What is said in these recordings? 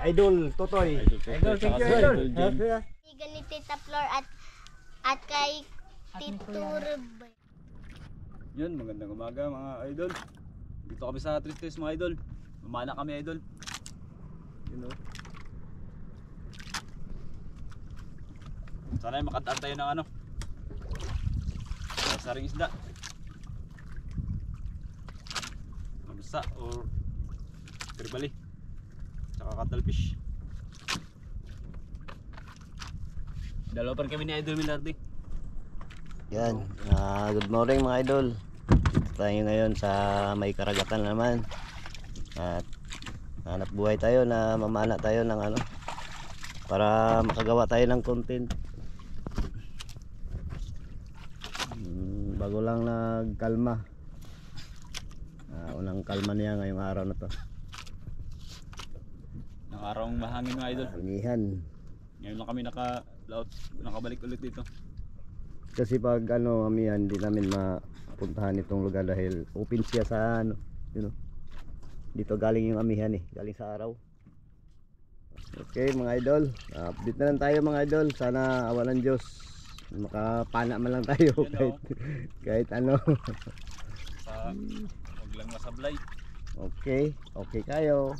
Idol Totoy. Idol, thank you, Idol. Ganito Tita Flor at kay Tito Rubay. Yun, magandang umaga mga idol. Dito kami sa Tristes mga idol. Mamana kami idol. You know. Sana ay makadaan tayo ng ano, saring isda, mamsa or terbali, tsaka cuttlefish. Dalawa pa rin kami ni Idol Milardi. Yan, good morning mga idol. Dito tayo ngayon sa may karagatan naman. At hanap buhay tayo na mamana tayo ng ano para makagawa tayo ng content. Bago lang nagkalma. Unang kalma niya ngayong araw na to. Ng arawang mahangin mga idol. Inihan. Ngayon lang kami nakabalik ulit dito. Kasi pag ano amihan, hindi namin mapuntahan itong lugar dahil open siya sa ano, you know. Dito galing yung amihan galing sa araw. Okay mga idol, update na lang tayo mga idol. Sana awan ng Diyos makapana man lang tayo kahit ano. Huwag lang masablay. Okay kayo.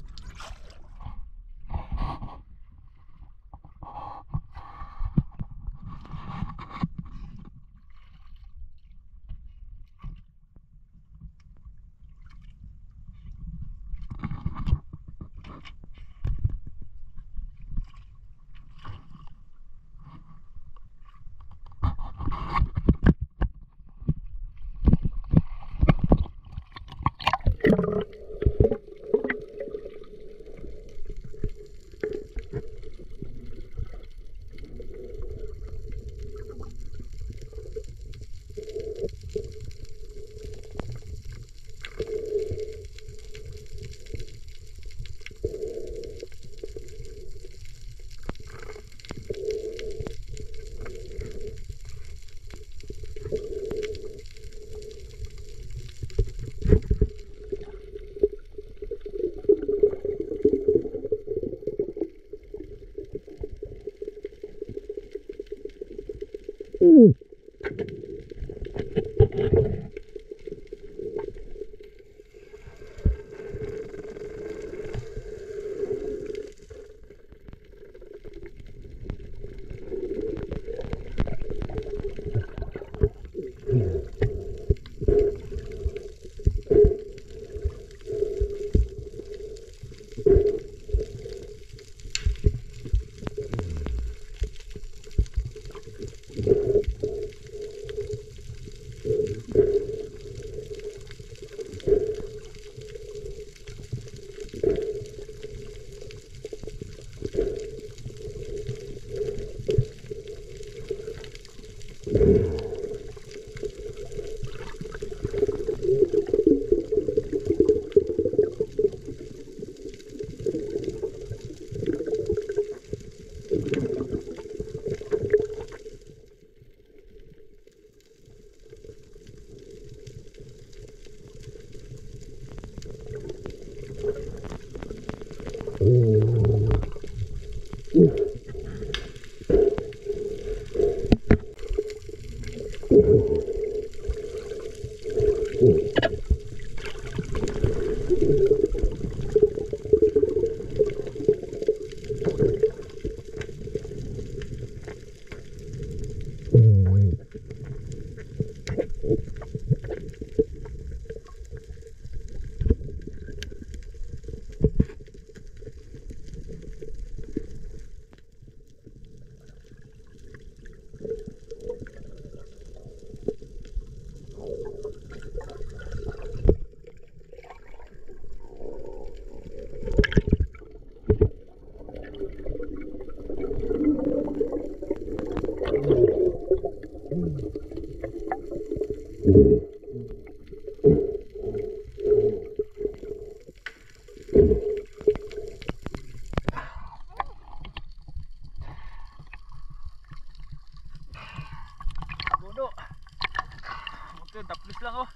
Tapos lang oh.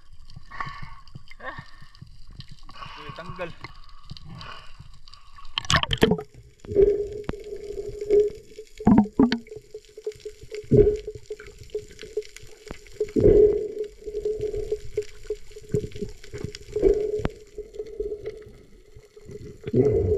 Tanggal. Idol.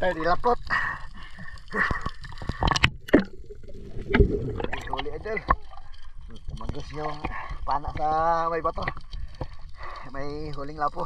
Tayo dilapot. Huli idol. Tumagos yung pana sa may bato. May huling lapo.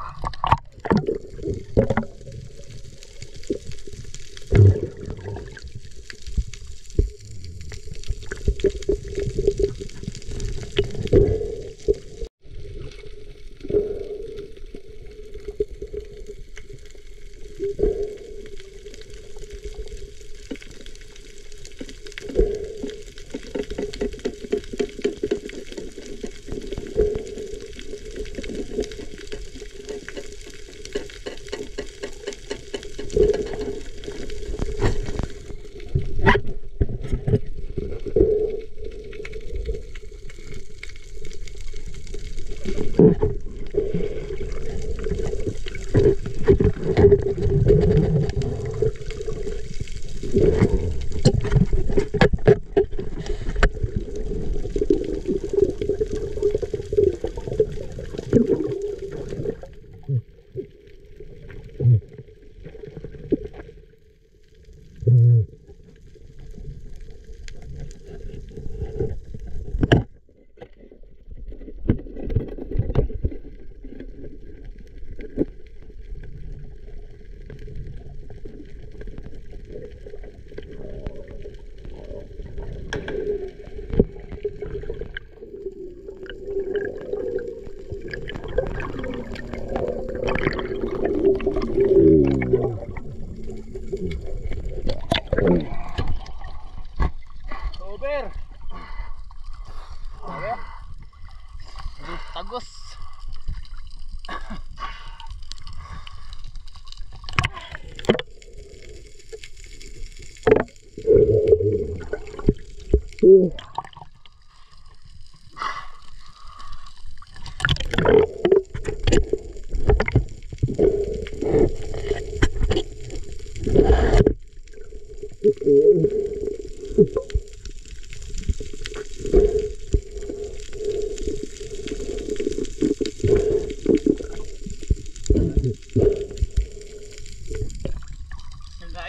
Nagain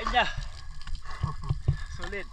niya. Sulit.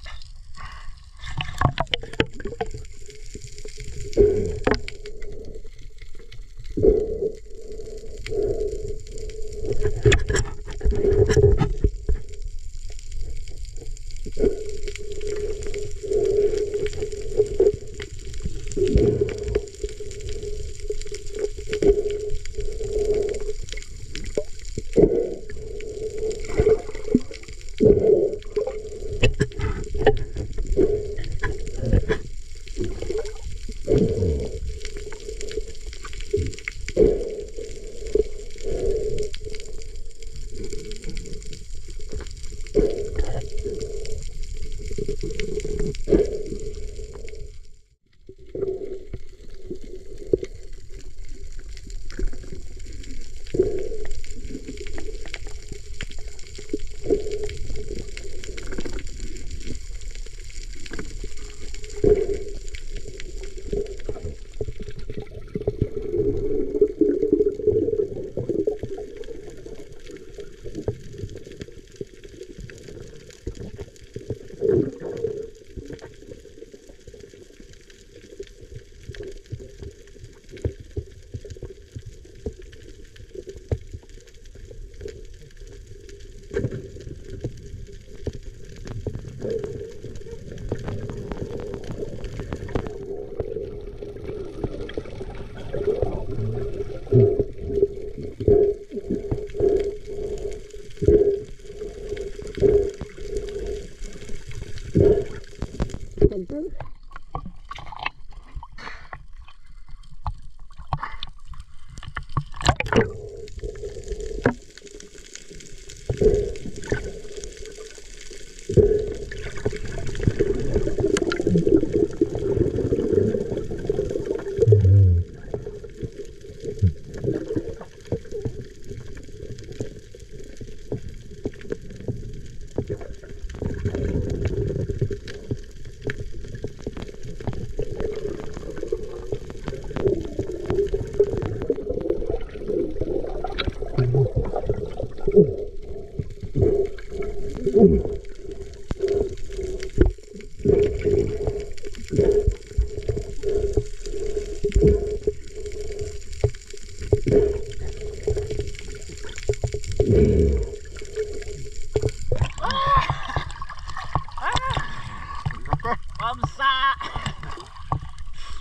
Pamsa!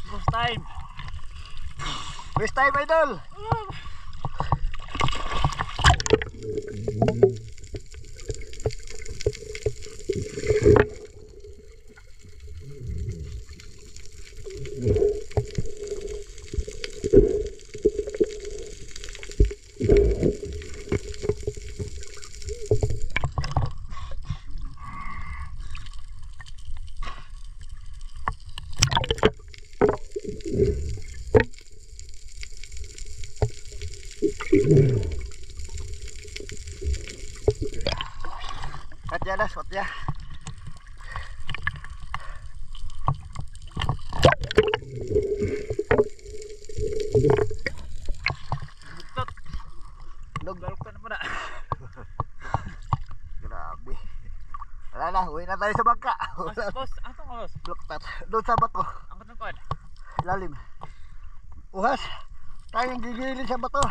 First time! First time, idol! Spot ya, spot ya. Galok ka na pa na. Grabe. Wala na, uwi na tayo sa bangka. Boss, atong boss. Bloktat. Doon sa bato. Ang katong kuan. Lalim. Uhas. Tayong gigilin sa bato.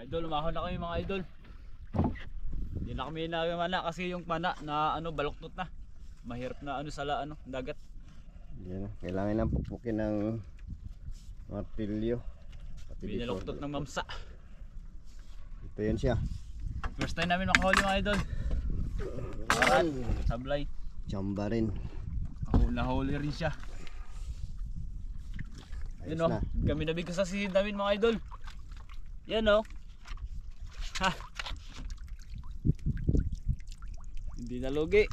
Idol, umahon na kami mga idol. Hindi na kami nagmana kasi yung pana na ano baluktot na. Mahirap na ano sa dagat. Yan, kailangan lang pupukin ng Martilyo. Pati dito. Binaluktot ng mamsa. Ito yan siya. First time namin makahuli mga idol. Karat, sablay. Chamba rin. Nahuli rin siya. Ayos Yun o, na. kami nabigkas sa sisid namin mga idol. Yan o. Ha. Hindi nalugi.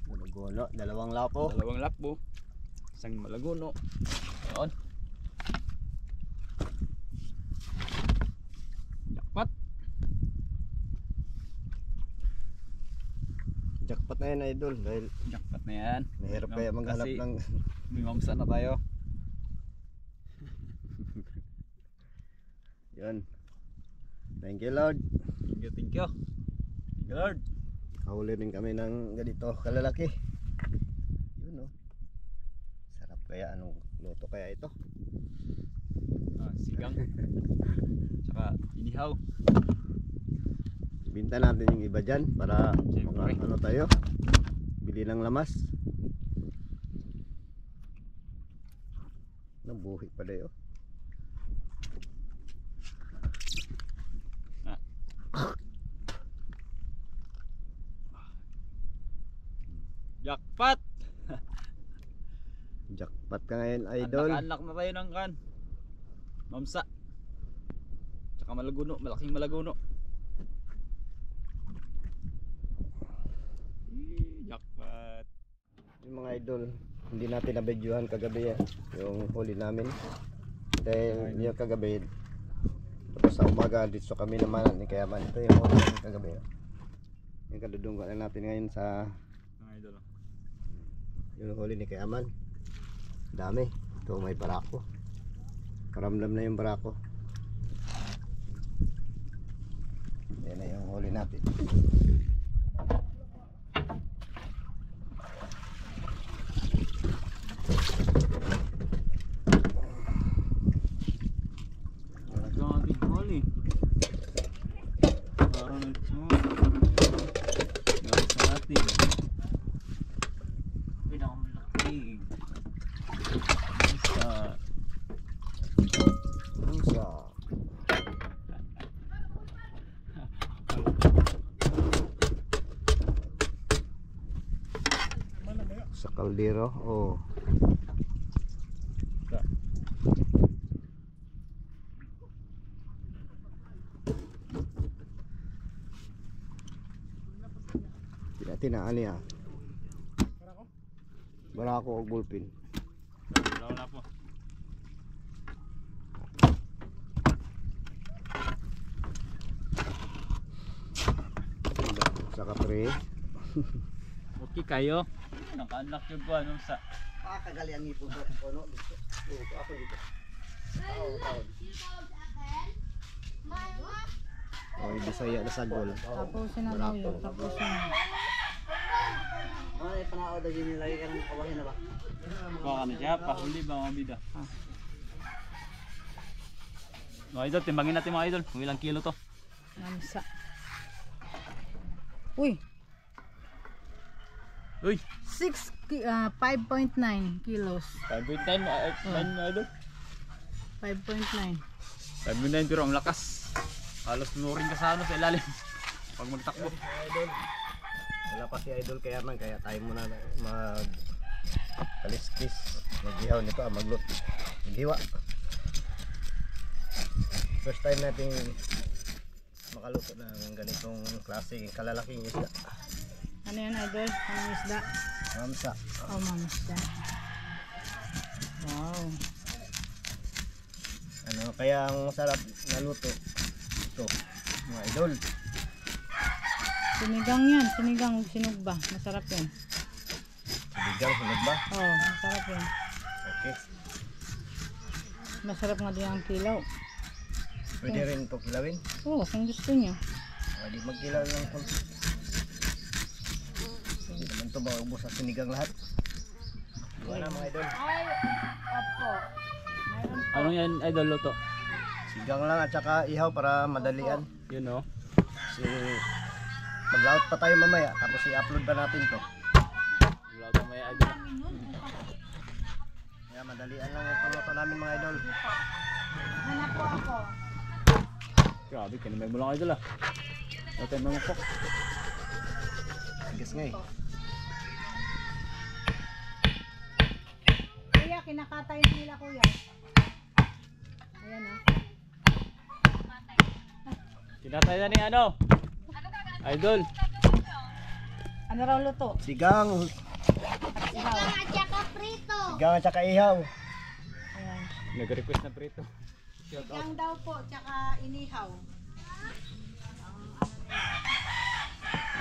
Malagono, dalawang lapo. Dalawang lapo. Isang malaguno. Ayun. Jackpot. Jackpot na yan idol dahil Jackpot na yan. mahirap kaya maghanap Kasi ng may mamsa na tayo. yan. Thank you Lord. Thank you, thank you. Thank you Lord. Kahuli rin kami ng ganito kalalaki. Yun oh. Sarap kaya, anong luto kaya ito? Sigang. Tsaka inihaw. Binta natin yung iba dyan para Siyempre. ano tayo, bili ng lamas. Nabuhi pa dayo. Jackpot. Jackpot ka ngayon idol. Anak na tayo ng kan. Mamsa. Tsaka malaguno, malaking malaguno. Jackpot. Yung mga idol, hindi natin na-videohan kagabi yung huli namin. Dahil yung kagabi, tapos sa umaga dito kami naman ni Kayaman. Ito yung huli namin kagabi. Yung kadudunggan na natin ngayon sa Mga idol. yung huli ni Kayaman. Dami. Ito may barako. Karamdam na yung barako. Yan na yung huli natin. Ito ang ating huli. Parang ito. Gawin sa atin. Pinakamalaki. Isa. Sa kaldero. Oh. Tinaan niya. Barako o bulpin. Wala na po. Sa kapre. Okay kayo. Naka-unlock yung po anong sa. Kagalian niyo po sa kono dito. Ako dito. Oh, Bisaya na sagol. Tapusin na mo yun, tapusin na. Ay, panao daw yun lagi ka ng kawahin na ba? Baka na siya, pahuli ba mga bida? Mga idol, timbangin natin mga idol. Kung ilang kilo to. Namsa. Uy, Uy! 5.9 kilos. 5.9 mga idol. 5.9. 5.9 pero ang lakas. Halos luring ka sa ano sa ilalim. Pag magtakbo. Idol. Wala pa si Idol Kayaman kaya tayo muna mag kaliskis. Maghihaw nito, maglut. Maghiwa. First time natin makaluto ng ganitong klase kalalaking isda. Ano yan, idol? Anong isda? Mamsa. Oh, mamsa. Wow. Ano, kaya ang sarap na luto ito, mga idol. Sinigang yan, sinigang sinog ba? Masarap yan. Bigang, sunod ba? Oh, masarap yan. Okay. Masarap nga din ang kilaw. Pwede rin ito kilawin. Oo, kung gusto nyo. Pwede magkilaw ng konti. Hindi naman ito maubos sa sinigang lahat. Wala mga idol. Ay, opo. Mayroon po. Anong yan idol luto? Sigang lang at saka ihaw para madalian. Yun o. Kasi mag-layout pa tayo mamaya tapos i-upload pa natin to. Wala ito may idol. Kaya Kaya madalian lang itong luto namin mga idol. Hanap po ako. Grabe, kinamay mo lang idol ah. Natin mo po. Tigas nga eh. Kuya, kinakatay na nila kuya. Ayan o. Tinatay na ni ano? Idol. Ano raw luto? Sigang. Sigang at saka prito. Sigang at saka ihaw. Ayan. Nag-request na prito. Sigang daw po, tsaka inihaw.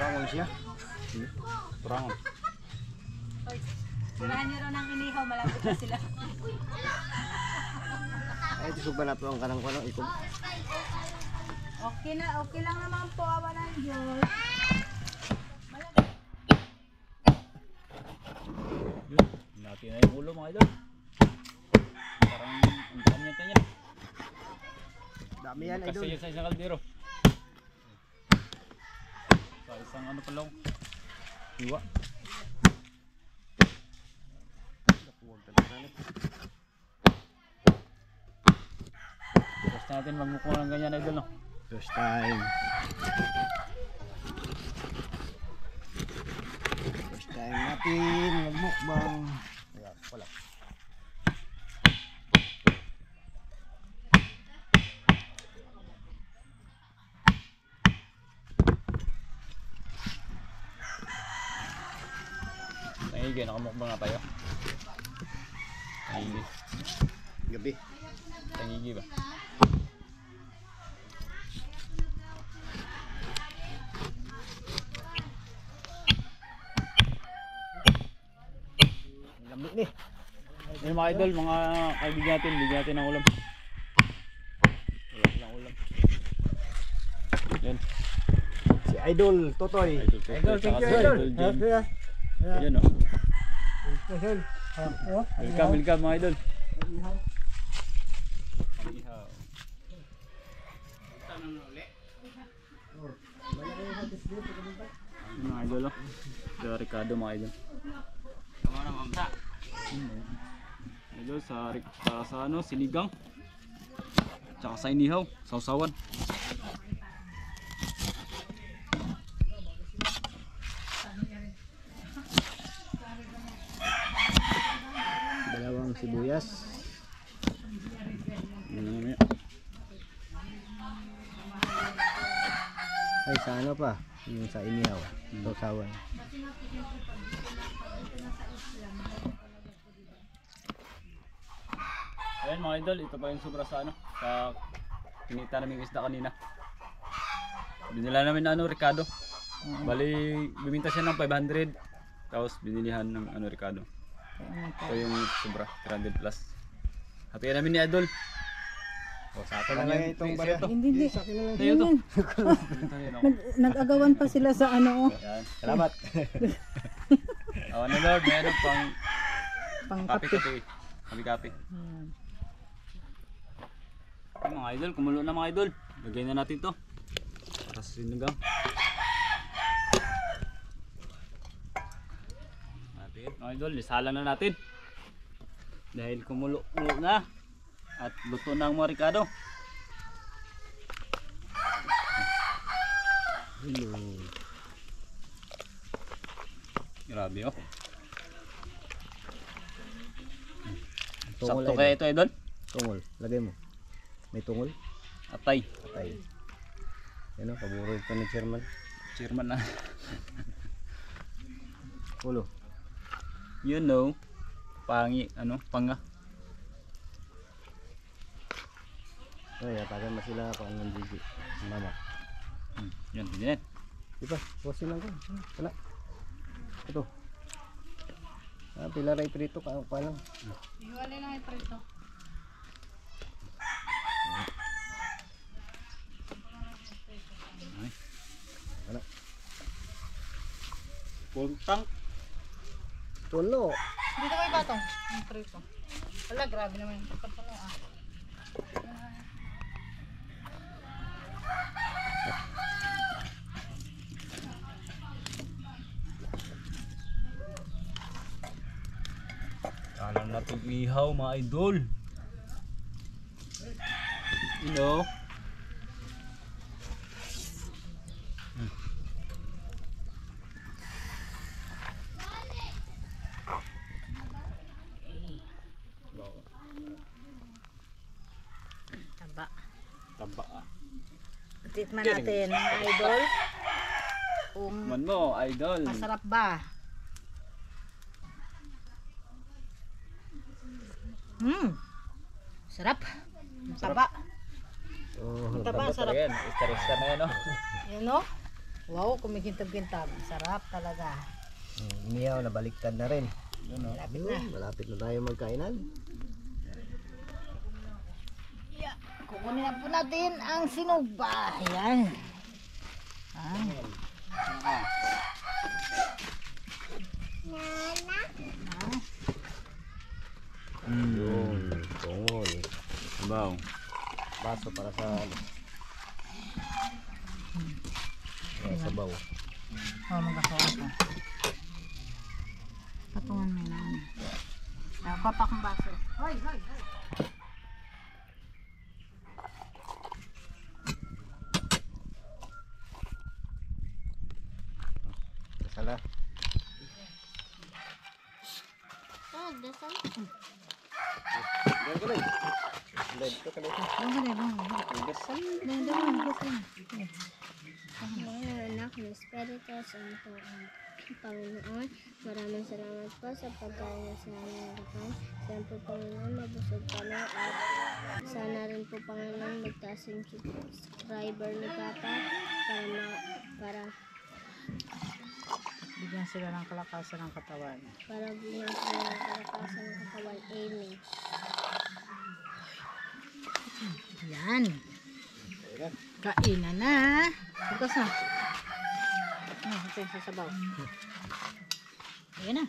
Bangon siya. Turangon. Sirahan niyo raw ng inihaw, malapit na sila. Ay, tusog ba na ito ang kanang kuno? Ito. Okay na, okay lang naman po, awa ng Diyos. Yun. Natin na yung ulo mga idol. Parang ang dami yan niya. Dami yan idol. Kasi yun sa isang kaldero. Sa isang ano pa lang. Iwa. First natin magmukha ng ganyan idol no. First time. First time natin magmukbang. Ayan, wala. Nangigay, nakamukbang nga tayo. Nangigay. Gabi. Tangigi ba? Lamig ni. Yung mga idol, mga kaibigan natin, bigyan natin ng ulam. Wala silang ulam. Yan. Si Idol Totoy. Idol, thank you idol. Jane. Yan o. Welcome, welcome mga idol. Ihaw. Yung mga idol o. Ito Ricardo mga idol. Idol sa ano, sinigang. Tsaka sa inihaw, sausawan. Dalawang sibuyas. Yan lang mamaya. Ay, sa ano pa? Yung sa inihaw. Sausawan. Ayan mga idol, ito pa yung sobra sa ano, sa kinita namin isda kanina. Binila namin na ano, Ricardo. Bali, biminta siya ng 500. Tapos binilihan ng ano, Ricardo. Ito yung sobra, 300 plus. Hatiyan namin ni Idol. O, sa akin Kaya lang nga itong barya. Hindi. Sa akin na lang. Tayo to. Nag-agawan pa sila sa ano, oh. Ayan. Salamat. Ano Lord, may ano pang Pang kape. kape. Kape. Ayan. Ay, mga idol, kumulo na mga idol. Lagyan na natin to. Para sa sinigang. Mga idol, isalang na natin. Dahil kumulo na. At luto na ang mga Ricardo. Hello. Grabe oh. Tungol Sakto ay kaya ito idol? Tungol. Lagay mo. May tungol. Atay. Patay. Yan o, paborito ito ni Chairman. Chairman na. Ulo. You know. Panga. Ay, atagan mo sila pang nandigi. Mama. Yan, yan. Diba? Wasin lang ko. Wala. Ito. Pila ray prito ka pa lang. Iwalay lang yung prito. Ano? Puntang. Tulo. Dito kayo batong. Yung prito. Wala, grabe naman yung pagkatalo, ah. Kanan na itong ihaw mga idol. You know? Taba. Taba ah. Tikman natin mga idol. Kung Man mo, idol. masarap ba? Sarap. Taba. Oh, Taba, sarap. Yan, stress ka na yan, no? Yan o. Wow, kumikintab-kintab. Sarap talaga. inihaw, nabaliktad na rin. Malapit na. Malapit na tayo magkainan. Kukunin na po natin ang sinugba. Ayan. Yun, tungol. Sabaw. Baso para sa ano. Sabaw. Oh, magkakawa ko. Patungan mo na. Papa akong baso. Hoy, hoy, hoy. Sala. Dasal. Diyan ka rin. Dito ka rin. Mga anak ng Espiritu Santo ang Panginoon, maraming salamat po sa pagkain na sa aming harapan. Sana po Panginoon, mabusog kami at sana rin po Panginoon magtaas yung subscriber ni Papa para Bigyan sila ng kalakasan ng katawan. bigyan sila ng kalakasan ng katawan. Amen. Yan. Kainan na. Bukas na. Ito yung sasabaw. Ayan na.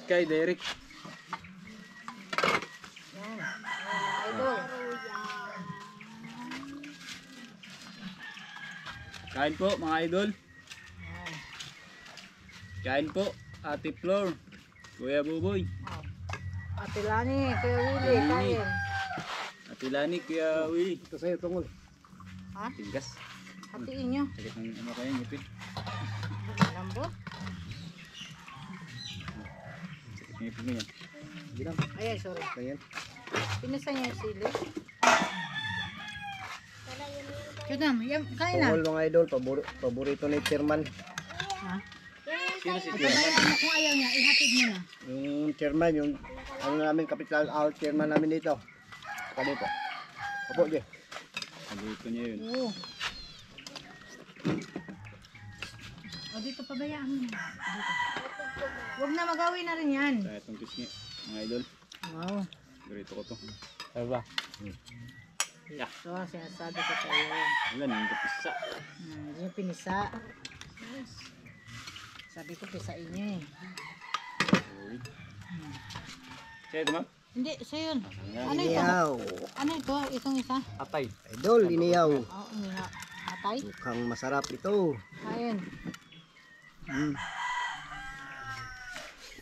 Kay Derek. Yan. Idol. Kain po mga idol. Yan. Kain po. Ate Flor. Kuya Buboy. Oh. Ate Lani, Kuya Willie, kain. Ate Lani, Kuya Willie. Ito sa'yo, tungol. Ha? Tigas. Hatiin nyo. Sakit ng ano kayo, ngipin. Lambot. Sakit ng ngipin mo yan. Bilang. Ay, sorry. Ayan. Pinasa niya yung sili. Yun yan, kain na. Tungol mga idol, paborito ni chairman. Ha? Sino si Kuya? Pabayaan mo kung ayaw niya, ihatid mo na. Yung chairman, yung ano namin, kapital chairman namin dito. Saka dito. Opo, Jay. Sabuto niya yun. Oo. O dito, pabayaan mo na. Dito. Huwag na magawin na rin yan. Kaya itong pisngi, mga idol. Wow. Garito ko to. Ano ba? Ito, sinasabi ko sa'yo. Wala, hindi pisa. Hindi yung pinisa. Sabi ko, pisain niyo eh. Siya ito, ma'am? Hindi, sa'yo yun. Ano ito? Inihaw. Ano ito? Itong isa? Atay. Idol, inihaw. Oo, umiha. Atay? Mukhang masarap ito. Kain. Mm.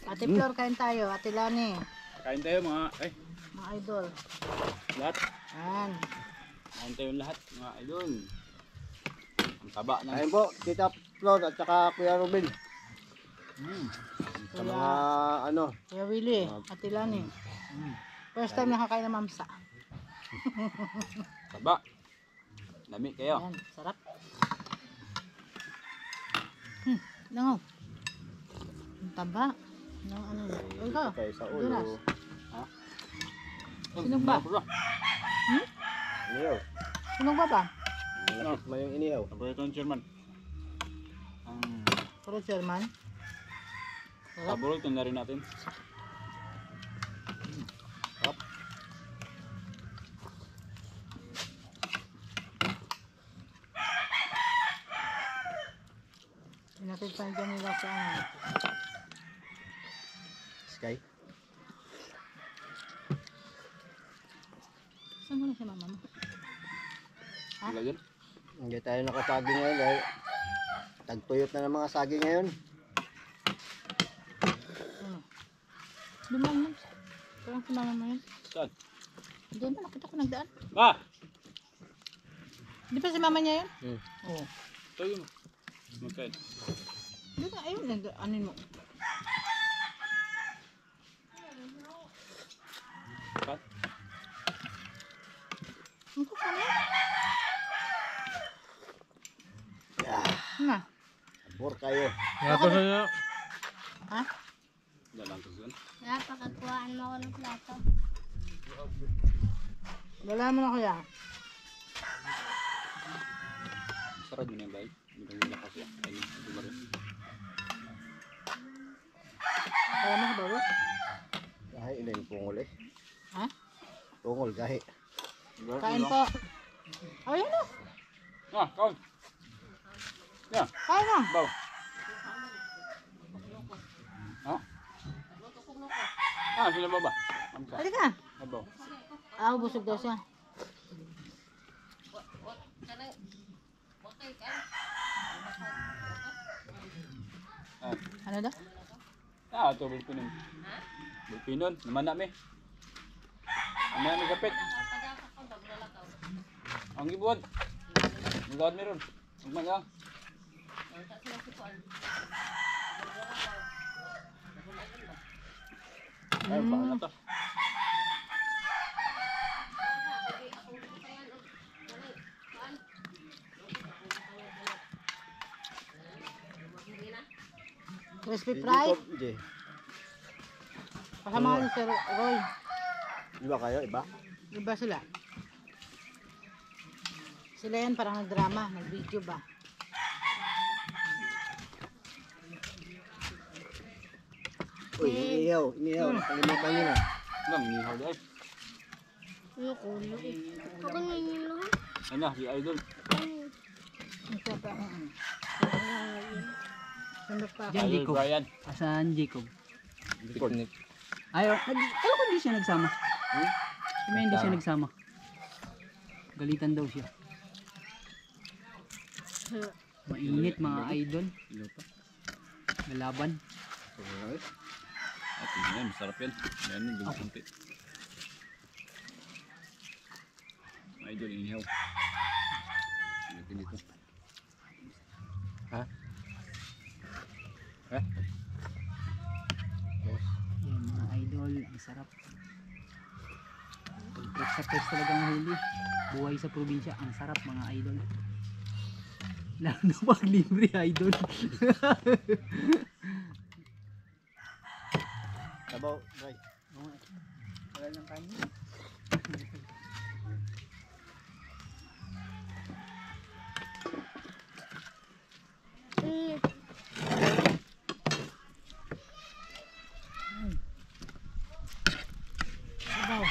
Ate Flor, kain tayo. Ate Lani. Kain tayo mga, Mga idol. lahat. Yan. Kain tayo lahat, mga idol. Ang taba na. Ayun po, Tita Flor at saka Kuya Ruben. Sa Kuya, mga ano, Kuya Willie. Ate Lani. First time nakakain ng mamsa. Taba. Dami kayo. Yan, sarap. Langaw. Ang taba. Ng ano na. Ikaw, kayo sa dulas. ulo. Sinog ba? Inihaw. Sinog ba ba? Malapit mo yung inihaw. Tapos ito ang chairman. Ang Puro German. Sarap. paborito na rin natin. Pinatid pa dyan nila sa ano. Sky. Saan mo na si mama mo? Sila dyan. Hindi tayo nakasagi ngayon dahil tagtuyot na ng mga sagi ngayon. Ano? Lumang Ang sumama mo yun. Saan? Doon pa nakita ko nagdaan. Ah! Di ba si mama niya yun? Oo. Ito yun. Magkain. Doon na, ayun, anin mo. Kat? Ang kusa mo. Na. Bor kayo. Ha? Dalang ko yun. Napakakuhaan mo ako ng plato. Wala mo na kaya. Sarap yun yung bahay. Hindi ko lakas yan. Ayun, ito ba rin? Kaya mo ka ba? Gahi ina yung pungol eh. Ha? Pungol gahi. Kain po. Ayun na. Ah, kaon. Yan, Kain na. baw. Ha? Ah, sila ba ba? Amsa. Halika. Baw. Ah, busog daw siya. Ah, Ano daw? ito bulpinon. Bulpinon, naman na mi. Ang namin kapit. Ang ibuan. Magawad meron. Magmagang. Ay, baka na to. Crispy fried. Hindi. Kasama ni Sir Roy. Iba kayo, iba? Iba sila. Sila yan parang nagdrama, nag-video ba? Uy, inihaw, inihaw. Kalimutan nyo na. Lang, nihaw dahil. Ano ko? Ako na yun lang. Ayun na, si Idol. Ang sarap ang ano. Sandok pa ako. Diyan, Idol Jacob. Brian. Asan Jacob? Picnic. Ayaw, ayaw ko hindi siya nagsama. Sabi hindi siya nagsama. Galitan daw siya. Mainit mga idol. Lalaban. At yun yan, masarap yan. Yan yung bugsunti. Idol, inihaw. Lagyan dito. Ha? Ha? Yan mga idol, ang sarap. Pag sa pwes talagang huli. Buhay sa probinsya, ang sarap mga idol. Lalo na pag libre idol. Sabaw, Bray. Wala ng kanin. Sabaw.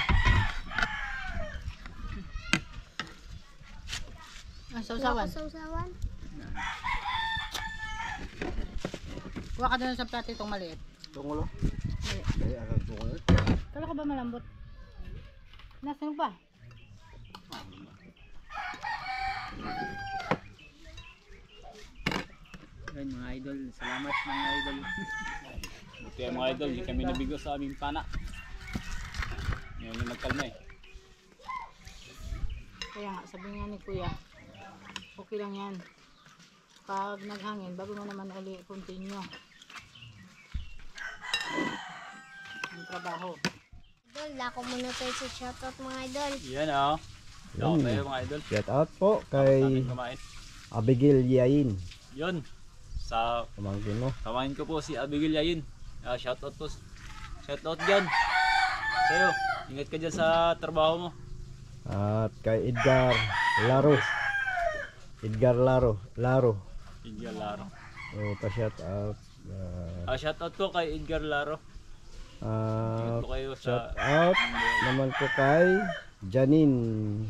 Ah, sausawan. Sausawan. Kuha ka doon sa plato itong maliit. Tungulo. Ay, ano tungulo? Kala ko ba malambot? Nasaan ba? Yan mga idol, salamat mga idol. Buti ang mga idol, di kami nabigo sa aming pana. Ngayon yung nagkalma eh. Kaya nga, sabi nga ni Kuya, okay lang yan. Pag naghangin, bago mo naman uli continue ang trabaho. Idol, lako muna tayo sa shoutout mga idol. Yan oh. Dako tayo mga idol. Shout out po Namin kay kumain. Abigail Yain. Yun. Sa Pamangkin mo. kamain ko po si Abigail Yayin. Shoutout po. Shoutout dyan. Sa'yo. Ingat ka dyan sa trabaho mo. At kay Edgar Laro. Edgar Laro. Edgar Laro. O, pa-shout out. Shoutout po kay Edgar Laro. Ingat po kayo shout sa... out naman po kay Janine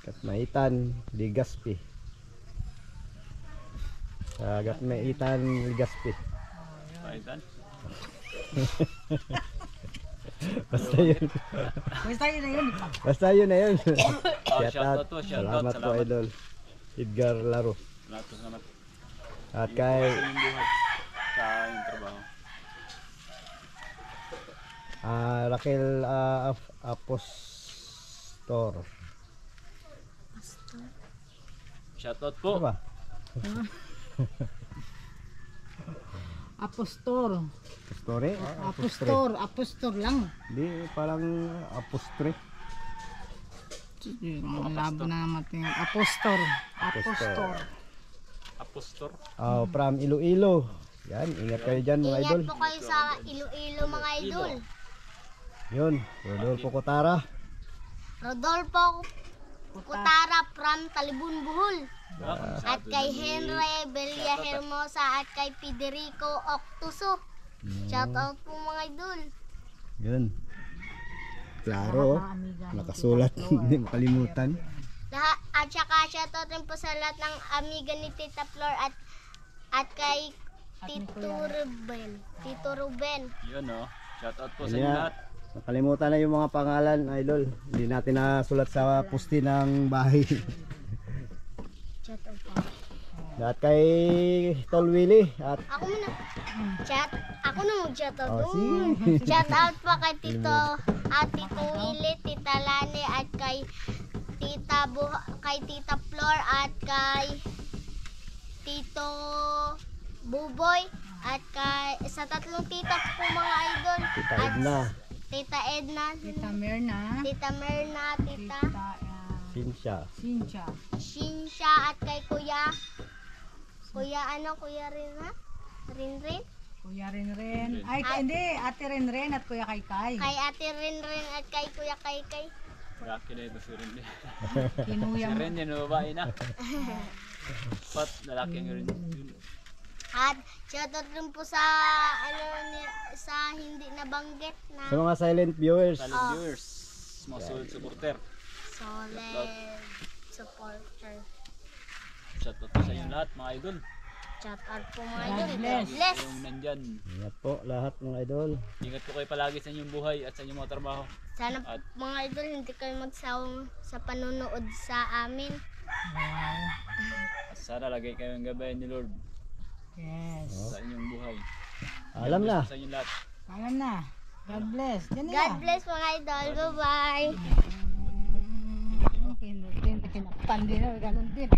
Gatmaitan Ligaspi. Sa Gatmaitan Ligaspi. Paitan. Basta yun. Basta yun na yun. Basta yun na yun. Shout out po. Salamat po idol. Edgar Laro. Salamat. At Sa kay inyong buhay. Sa inyong trabaho. Raquel Apostor. Shoutout Ano po. ba? Apostor. Apostore? Apostor lang. Di, parang apostore. Ang labo na naman tingin. Apostor. Apostor. From Iloilo. Yan, ingat kayo dyan mga idol. Ingat po kayo sa Iloilo mga idol. Yun, Rodolfo Cotara. Rodolfo Cotara from Talibon, Bohol. At kay Henry Belia Hermosa at kay Federico Octuso. Shout out po mga idol. Yun. Klaro, nakasulat, hindi makalimutan. At saka shout out rin po sa lahat ng amiga ni Tita Flor at kay Tito Ruben. Yun o. Shoutout po sa Kanya, inyo lahat. nakalimutan na yung mga pangalan, idol. Hindi natin nasulat sa pusti ng bahay. Shout out po. At kay Tol Willie at Ako muna. Ako na mag-shout out. sige. Shout out po kay Tito Willie, Tita Lani at kay Tita Flor at kay Tito Buboy at kay sa tatlong tita po mga idol. Tita At Edna, Tita Edna, Tita Merna. Tita Merna, Tita Cynthia, Shinsha at kay Kuya Rin ha? Rin? Kuya Renren. Ay, hindi. Ate Renren at Kuya Kaykay. Kay Ate Rin at kay Kuya Kaykay. Rocky na ito si Ren. Kinuya Si mo. Ren yan, babae na. Pat, lalaki ang rin. At shoutout rin po sa sa hindi nabanggit na sa mga silent viewers. Silent viewers. Mga solid supporter. solid supporter. Shoutout po sa inyo lahat mga idol. Shoutout po mga idol. God bless. Bless. Yung nandyan. Ingat po lahat mga idol. Ingat po kayo palagi sa inyong buhay at sa inyong mga trabaho. Sana At mga idol hindi kayo magsawang sa panonood sa amin. sana lagay kayong gabayan ni Lord Yes. sa inyong buhay. Alam na. Sa inyong lahat. Alam na. God bless. Diyan na. God bless mga idol. Bye-bye. Okay, kinakpan din na. Ganun din.